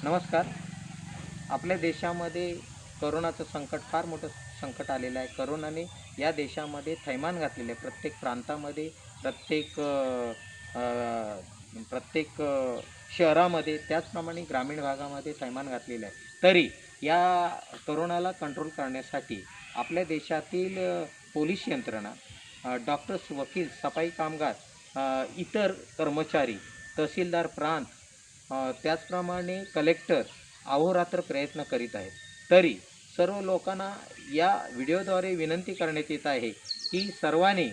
नमस्कार. आपल्या देशामध्ये करोनाचं संकट फार मोठं संकट आलेलं आहे. करोनाने या देशामध्ये थैमान घातलेलं आहे. प्रत्येक प्रांतामध्ये, प्रत्येक प्रत्येक शहरामध्ये, त्याचप्रमाणे ग्रामीण भागामध्ये थैमान घातलेलं आहे. तरी या करोनाला कंट्रोल करण्यासाठी आपल्या देशातील पोलीस यंत्रणा, डॉक्टर्स, वकील, सफाई कामगार, इतर कर्मचारी, तहसीलदार प्रांत, त्याचप्रमाणे कलेक्टर अहोरात्र प्रयत्न करीत आहेत. तरी सर्व लोकांना या व्हिडिओद्वारे विनंती करण्यात येत आहे की सर्वांनी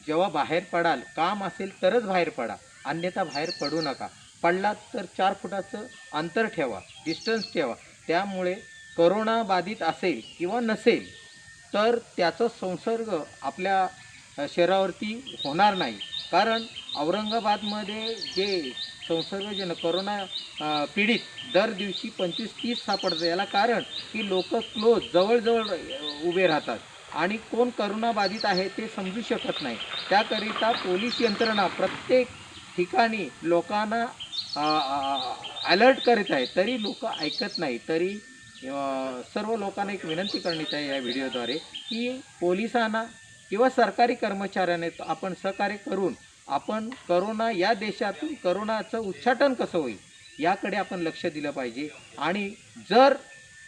जेव्हा बाहेर पडाल, काम असेल तरच बाहेर पडा, अन्यथा बाहेर पडू नका. पडलात तर 4 फुटाचं अंतर ठेवा, डिस्टन्स ठेवा. त्यामुळे करोना बाधित असेल किंवा नसेल तर त्याचा संसर्ग आपल्या शरीरावरती होणार नाही. कारण औरंगाबादमध्ये जे संसर्गजनक करोना पीडित दर दिवशी 25-30 सापडतं. याला कारण की लोक क्लोज जवळजवळ उभे राहतात आणि कोण करोनाबाधित आहे ते समजू शकत नाही. त्याकरिता पोलीस यंत्रणा प्रत्येक ठिकाणी लोकांना अलर्ट करीत आहे, तरी लोक ऐकत नाही. तरी सर्व लोकांना एक विनंती करण्यात आहे या व्हिडिओद्वारे की पोलिसांना किंवा सरकारी कर्मचाऱ्याने आपण सहकार्य करून आपण करोना या देशातून करोनाचं उच्चाटन कसं होईल याकडे आपण लक्ष दिलं पाहिजे. आणि जर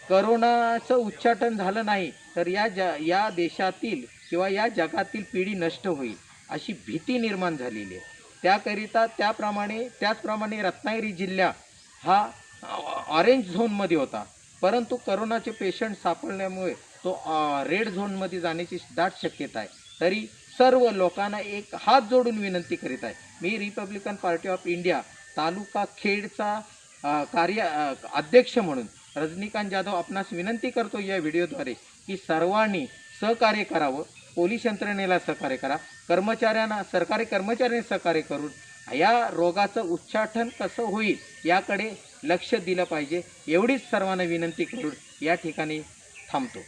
करोनाचं उच्चाटन झालं नाही तर या देशातील किंवा या जगातील पिढी नष्ट होईल अशी भीती निर्माण झालेली आहे. त्याकरिता त्याचप्रमाणे रत्नागिरी जिल्हा हा ऑरेंज झोनमध्ये होता, परंतु करोनाचे पेशंट सापडल्यामुळे तो रेड झोनमध्ये जाण्याची दाट शक्यता आहे. तरी सर्व लोकांना एक हात जोडून विनंती करीत आहे. मी रिपब्लिकन पार्टी ऑफ इंडिया तालुका खेडचा अध्यक्ष म्हणून रजनीकांत जाधव आपणास विनंती करतो या व्हिडिओद्वारे की सर्वांनी सहकार्य करावं. पोलीस यंत्रणेला सहकार्य करा, सरकारी कर्मचाऱ्यांनी सहकार्य करून या रोगाचं उच्चाटन कसं होईल याकडे लक्ष दिलं पाहिजे. एवढीच सर्वांना विनंती करून या ठिकाणी थांबतो.